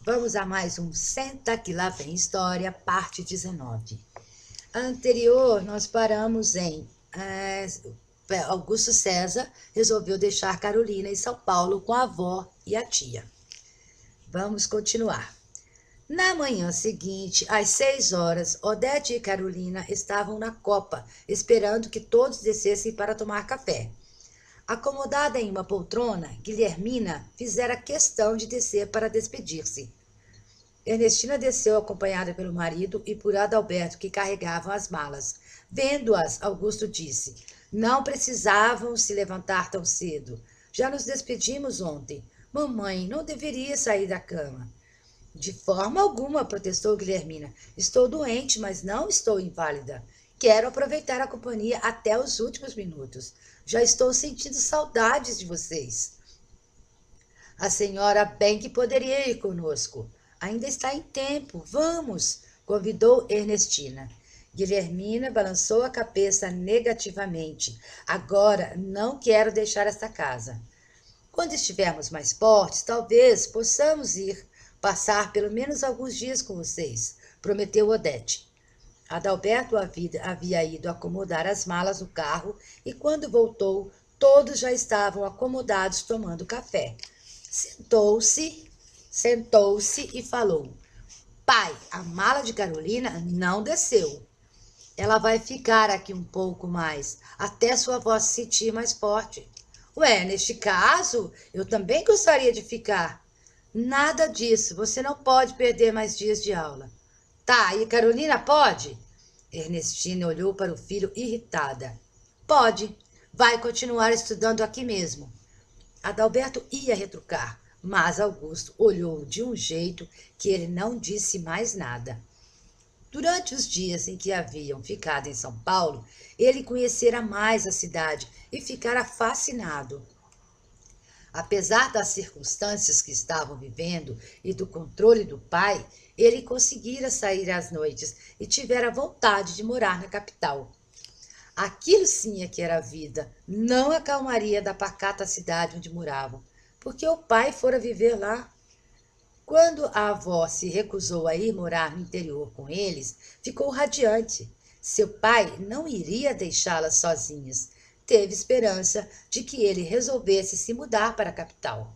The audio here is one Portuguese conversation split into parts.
Vamos a mais um Senta que lá vem história, parte 19. Anterior, nós paramos em Augusto César resolveu deixar Carolina em São Paulo com a avó e a tia. Vamos continuar. Na manhã seguinte, às 6 horas, Odete e Carolina estavam na copa, esperando que todos descessem para tomar café. Acomodada em uma poltrona, Guilhermina fizera questão de descer para despedir-se. Ernestina desceu acompanhada pelo marido e por Adalberto, que carregavam as malas. Vendo-as, Augusto disse: "Não precisavam se levantar tão cedo. Já nos despedimos ontem. Mamãe não deveria sair da cama." "De forma alguma", protestou Guilhermina. "Estou doente, mas não estou inválida. Quero aproveitar a companhia até os últimos minutos. Já estou sentindo saudades de vocês." "A senhora bem que poderia ir conosco. Ainda está em tempo. Vamos", convidou Ernestina. Guilhermina balançou a cabeça negativamente. "Agora não quero deixar esta casa. Quando estivermos mais fortes, talvez possamos ir passar pelo menos alguns dias com vocês", prometeu Odete. Adalberto havia ido acomodar as malas no carro e quando voltou, todos já estavam acomodados tomando café. Sentou-se e falou: "Pai, a mala de Carolina não desceu. Ela vai ficar aqui um pouco mais, até sua avó se sentir mais forte." "Ué, neste caso, eu também gostaria de ficar." "Nada disso, você não pode perder mais dias de aula." "Tá, e Carolina pode?" Ernestina olhou para o filho irritada. "Pode, vai continuar estudando aqui mesmo." Adalberto ia retrucar, mas Augusto olhou de um jeito que ele não disse mais nada. Durante os dias em que haviam ficado em São Paulo, ele conhecera mais a cidade e ficara fascinado. Apesar das circunstâncias que estavam vivendo e do controle do pai, ele conseguira sair às noites e tivera vontade de morar na capital. Aquilo sim é que era vida, não a calmaria da pacata cidade onde moravam, porque o pai fora viver lá. Quando a avó se recusou a ir morar no interior com eles, ficou radiante. Seu pai não iria deixá-las sozinhas. Teve esperança de que ele resolvesse se mudar para a capital.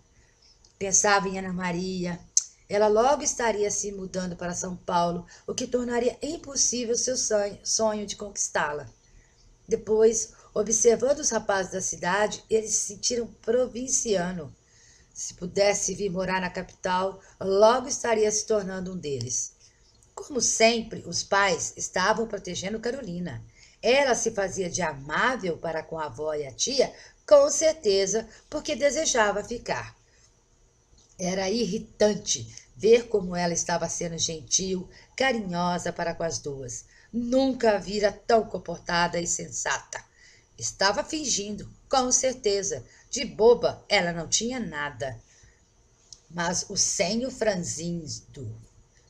Pensava em Ana Maria. Ela logo estaria se mudando para São Paulo, o que tornaria impossível seu sonho de conquistá-la. Depois, observando os rapazes da cidade, eles se sentiram provinciano. Se pudesse vir morar na capital, logo estaria se tornando um deles. Como sempre, os pais estavam protegendo Carolina. Ela se fazia de amável para com a avó e a tia, com certeza, porque desejava ficar. Era irritante ver como ela estava sendo gentil, carinhosa para com as duas. Nunca a vira tão comportada e sensata. Estava fingindo, com certeza. De boba, ela não tinha nada. Mas o senho franzindo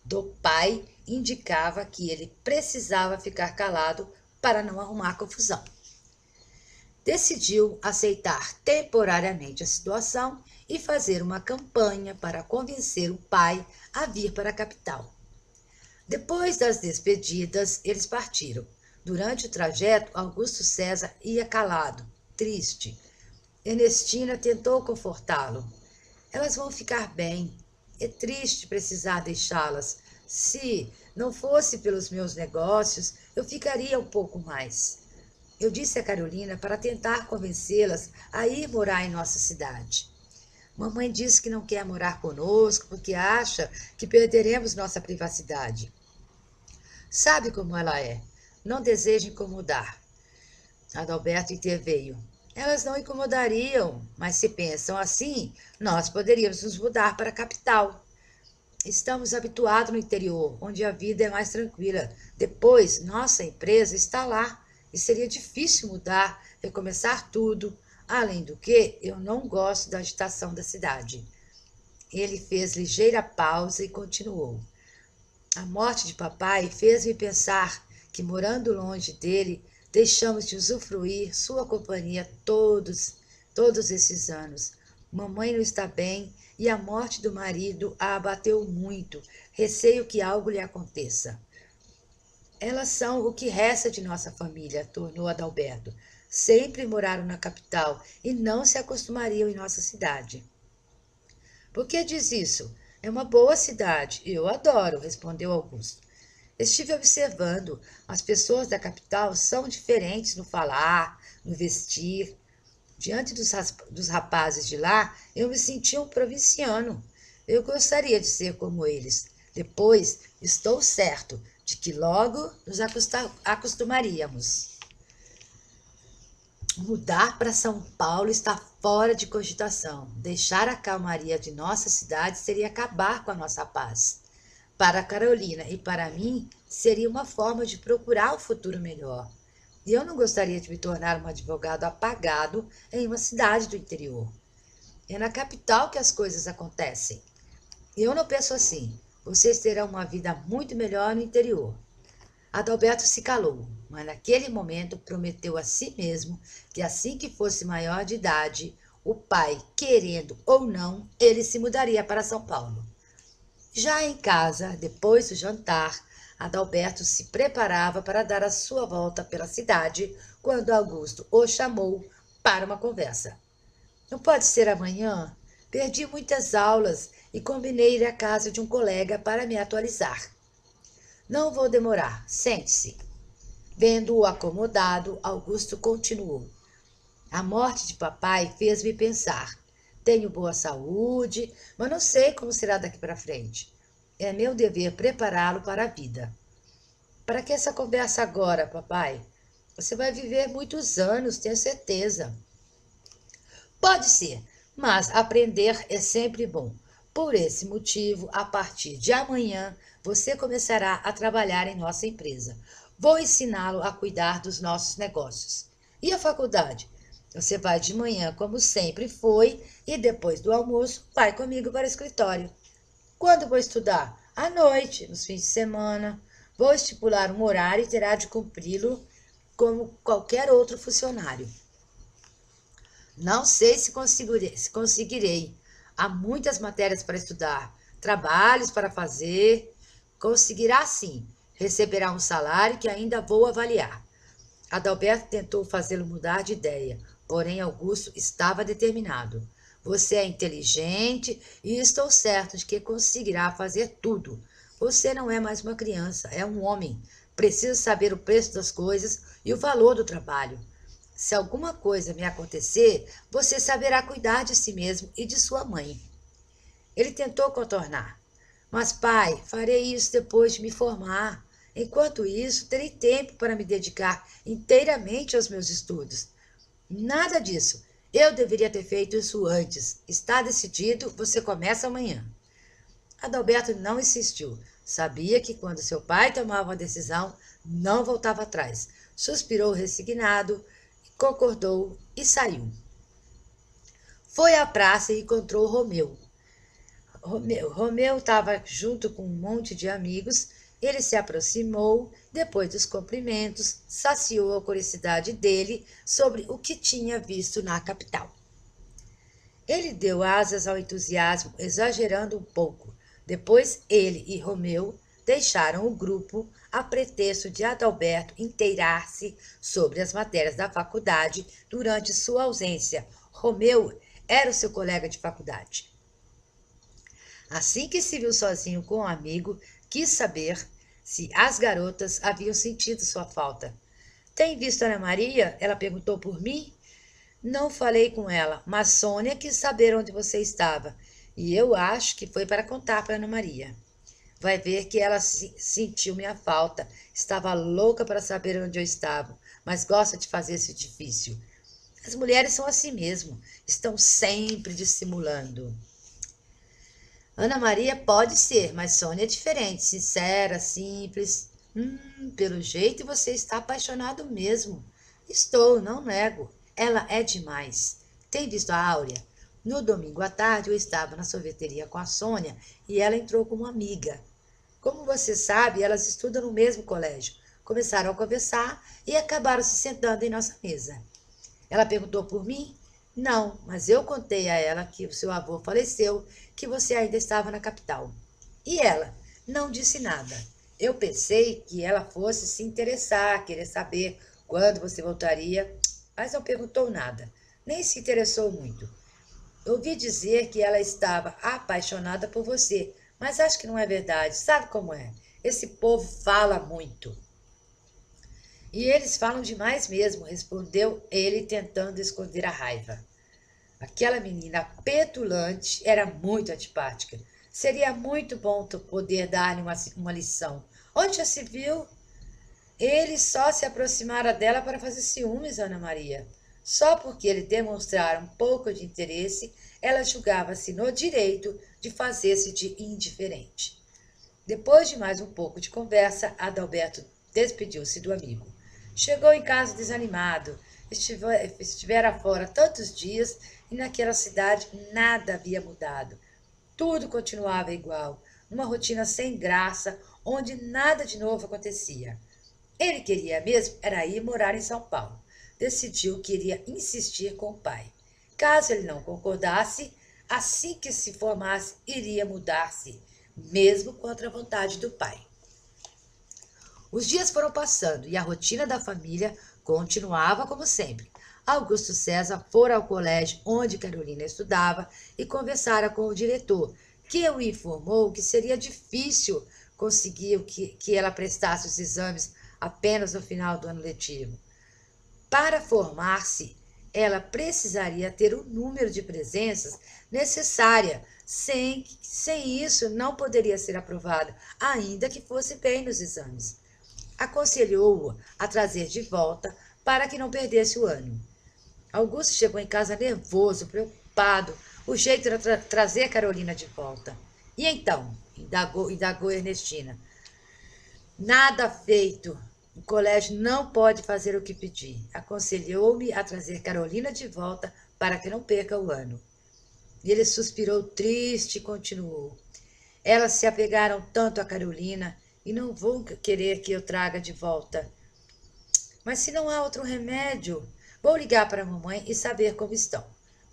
do pai indicava que ele precisava ficar calado para não arrumar confusão. Decidiu aceitar temporariamente a situação e fazer uma campanha para convencer o pai a vir para a capital. Depois das despedidas, eles partiram. Durante o trajeto, Augusto César ia calado, triste. Ernestina tentou confortá-lo. "Elas vão ficar bem. É triste precisar deixá-las. Se não fosse pelos meus negócios, eu ficaria um pouco mais. Eu disse a Carolina para tentar convencê-las a ir morar em nossa cidade. Mamãe disse que não quer morar conosco porque acha que perderemos nossa privacidade. Sabe como ela é. Não deseja incomodar." Adalberto interveio. "Elas não incomodariam, mas se pensam assim, nós poderíamos nos mudar para a capital. Estamos habituados no interior, onde a vida é mais tranquila. Depois, nossa empresa está lá e seria difícil mudar, recomeçar tudo. Além do que, eu não gosto da agitação da cidade." Ele fez ligeira pausa e continuou. "A morte de papai fez-me pensar que, morando longe dele, deixamos de usufruir sua companhia todos esses anos. Mamãe não está bem e a morte do marido a abateu muito, receio que algo lhe aconteça. Elas são o que resta de nossa família, tornou Adalberto. Sempre moraram na capital e não se acostumariam em nossa cidade. Por que diz isso? É uma boa cidade, eu adoro, respondeu Augusto. Estive observando, as pessoas da capital são diferentes no falar, no vestir. Diante dos rapazes de lá, eu me sentia um provinciano. Eu gostaria de ser como eles. Depois, estou certo de que logo nos acostumaríamos. Mudar para São Paulo está fora de cogitação. Deixar a calmaria de nossa cidade seria acabar com a nossa paz. Para Carolina e para mim, seria uma forma de procurar um futuro melhor. E eu não gostaria de me tornar um advogado apagado em uma cidade do interior. É na capital que as coisas acontecem. Eu não penso assim. Vocês terão uma vida muito melhor no interior. Adalberto se calou, mas naquele momento prometeu a si mesmo que assim que fosse maior de idade, o pai, querendo ou não, ele se mudaria para São Paulo. Já em casa, depois do jantar, Adalberto se preparava para dar a sua volta pela cidade quando Augusto o chamou para uma conversa. Não pode ser amanhã? Perdi muitas aulas e combinei ir à casa de um colega para me atualizar. Não vou demorar, sente-se. Vendo-o acomodado, Augusto continuou. A morte de papai fez-me pensar. Tenho boa saúde, mas não sei como será daqui para frente. É meu dever prepará-lo para a vida. Para que essa conversa agora, papai? Você vai viver muitos anos, tenho certeza. Pode ser, mas aprender é sempre bom. Por esse motivo, a partir de amanhã, você começará a trabalhar em nossa empresa. Vou ensiná-lo a cuidar dos nossos negócios. E a faculdade? Você vai de manhã, como sempre foi, e depois do almoço, vai comigo para o escritório. Quando vou estudar? À noite, nos fins de semana. Vou estipular um horário e terá de cumpri-lo como qualquer outro funcionário. Não sei se conseguirei. Há muitas matérias para estudar, trabalhos para fazer. Conseguirá sim. Receberá um salário que ainda vou avaliar. Adalberto tentou fazê-lo mudar de ideia, porém Augusto estava determinado. Você é inteligente e estou certo de que conseguirá fazer tudo. Você não é mais uma criança, é um homem. Precisa saber o preço das coisas e o valor do trabalho. Se alguma coisa me acontecer, você saberá cuidar de si mesmo e de sua mãe. Ele tentou contornar. Mas, pai, farei isso depois de me formar. Enquanto isso, terei tempo para me dedicar inteiramente aos meus estudos. Nada disso. Eu deveria ter feito isso antes. Está decidido, você começa amanhã. Adalberto não insistiu. Sabia que quando seu pai tomava uma decisão, não voltava atrás. Suspirou resignado, concordou e saiu. Foi à praça e encontrou Romeu. Romeu estava junto com um monte de amigos. Ele se aproximou, depois dos cumprimentos, saciou a curiosidade dele sobre o que tinha visto na capital. Ele deu asas ao entusiasmo, exagerando um pouco. Depois ele e Romeu deixaram o grupo a pretexto de Adalberto inteirar-se sobre as matérias da faculdade durante sua ausência. Romeu era o seu colega de faculdade. Assim que se viu sozinho com um amigo, quis saber se as garotas haviam sentido sua falta. Tem visto Ana Maria? Ela perguntou por mim. Não falei com ela, mas Sônia quis saber onde você estava. E eu acho que foi para contar para Ana Maria. Vai ver que ela sentiu minha falta. Estava louca para saber onde eu estava, mas gosta de fazer esse difícil. As mulheres são assim mesmo, estão sempre dissimulando. Ana Maria pode ser, mas Sônia é diferente, sincera, simples. Pelo jeito você está apaixonado mesmo. Estou, não nego. Ela é demais. Tem visto a Áurea? No domingo à tarde eu estava na sorveteria com a Sônia e ela entrou como amiga. Como você sabe, elas estudam no mesmo colégio. Começaram a conversar e acabaram se sentando em nossa mesa. Ela perguntou por mim? Não, mas eu contei a ela que o seu avô faleceu, que você ainda estava na capital. E ela não disse nada. Eu pensei que ela fosse se interessar, querer saber quando você voltaria, mas não perguntou nada, nem se interessou muito. Ouvi dizer que ela estava apaixonada por você, mas acho que não é verdade. Sabe como é? Esse povo fala muito. E eles falam demais mesmo, respondeu ele, tentando esconder a raiva. Aquela menina petulante era muito antipática. Seria muito bom poder dar-lhe uma lição. Onde já se viu? Ele só se aproximara dela para fazer ciúmes, Ana Maria. Só porque ele demonstrara um pouco de interesse, ela julgava-se no direito de fazer-se de indiferente. Depois de mais um pouco de conversa, Adalberto despediu-se do amigo. Chegou em casa desanimado. Estivera fora tantos dias e naquela cidade nada havia mudado. Tudo continuava igual, uma rotina sem graça, onde nada de novo acontecia. Ele queria mesmo era ir morar em São Paulo. Decidiu que iria insistir com o pai. Caso ele não concordasse, assim que se formasse, iria mudar-se, mesmo contra a vontade do pai. Os dias foram passando e a rotina da família continuava como sempre. Augusto César fora ao colégio onde Carolina estudava e conversara com o diretor, que o informou que seria difícil conseguir que ela prestasse os exames apenas no final do ano letivo. Para formar-se, ela precisaria ter o número de presenças necessária. Sem isso, não poderia ser aprovada, ainda que fosse bem nos exames. Aconselhou-o a trazer de volta para que não perdesse o ano. Augusto chegou em casa nervoso, preocupado. O jeito era trazer a Carolina de volta. E então? Indagou Ernestina. Nada feito. O colégio não pode fazer o que pedi. Aconselhou-me a trazer Carolina de volta para que não perca o ano. E ele suspirou triste e continuou. Elas se apegaram tanto a Carolina e não vão querer que eu traga de volta. Mas se não há outro remédio, vou ligar para a mamãe e saber como estão.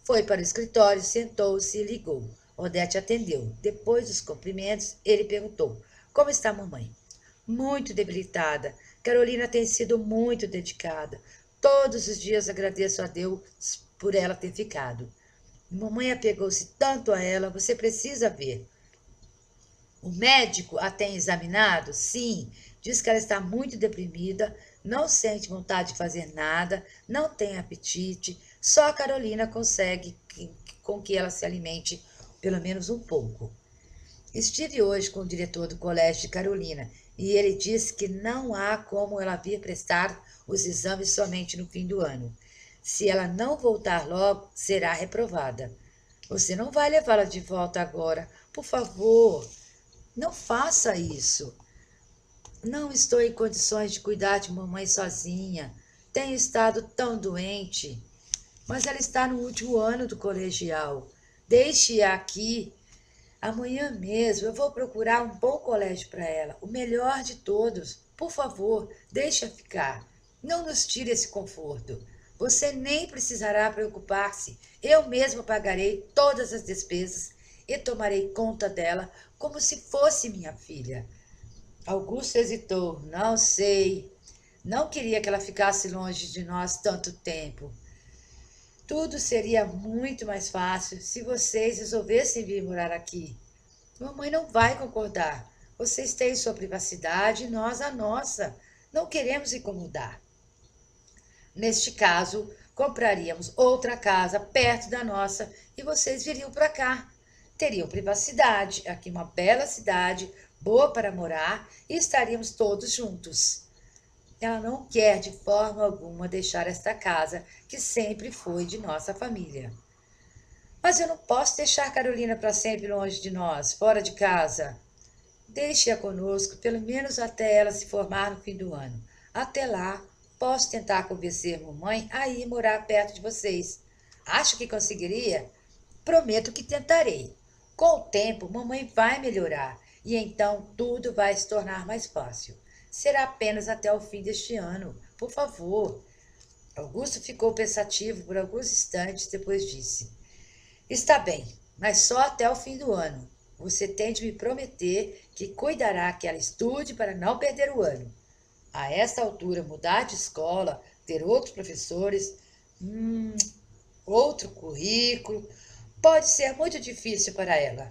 Foi para o escritório, sentou-se e ligou. Odete atendeu. Depois dos cumprimentos, ele perguntou: como está a mamãe? Muito debilitada. Carolina tem sido muito dedicada. Todos os dias agradeço a Deus por ela ter ficado. Mamãe apegou-se tanto a ela, você precisa ver. O médico a tem examinado? Sim, diz que ela está muito deprimida, não sente vontade de fazer nada, não tem apetite. Só a Carolina consegue com que ela se alimente pelo menos um pouco. Estive hoje com o diretor do colégio de Carolina e ele disse que não há como ela vir prestar os exames somente no fim do ano. Se ela não voltar logo, será reprovada. Você não vai levá-la de volta agora. Por favor, não faça isso. Não estou em condições de cuidar de mamãe sozinha. Tenho estado tão doente. Mas ela está no último ano do colegial. Deixe-a aqui. Amanhã mesmo eu vou procurar um bom colégio para ela, o melhor de todos. Por favor, deixe-a ficar. Não nos tire esse conforto. Você nem precisará preocupar-se. Eu mesma pagarei todas as despesas e tomarei conta dela como se fosse minha filha. Augusto hesitou. Não sei. Não queria que ela ficasse longe de nós tanto tempo. Tudo seria muito mais fácil se vocês resolvessem vir morar aqui. Mamãe não vai concordar. Vocês têm sua privacidade e nós a nossa. Não queremos incomodar. Neste caso, compraríamos outra casa perto da nossa e vocês viriam para cá. Teriam privacidade, aqui uma bela cidade, boa para morar, e estaríamos todos juntos. Ela não quer de forma alguma deixar esta casa, que sempre foi de nossa família. Mas eu não posso deixar Carolina para sempre longe de nós, fora de casa. Deixe-a conosco, pelo menos até ela se formar no fim do ano. Até lá, posso tentar convencer mamãe a ir morar perto de vocês. Acho que conseguiria? Prometo que tentarei. Com o tempo, mamãe vai melhorar e então tudo vai se tornar mais fácil. Será apenas até o fim deste ano. Por favor. Augusto ficou pensativo por alguns instantes, depois disse: Está bem, mas só até o fim do ano. Você tem de me prometer que cuidará que ela estude para não perder o ano. A esta altura, mudar de escola, ter outros professores, outro currículo, pode ser muito difícil para ela.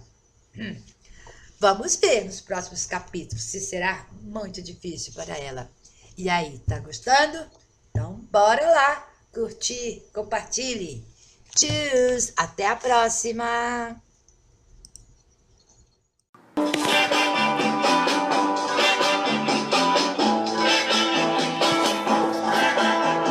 Vamos ver nos próximos capítulos se será muito difícil para ela. E aí, tá gostando? Então, bora lá curtir, compartilhe. Tchau, até a próxima!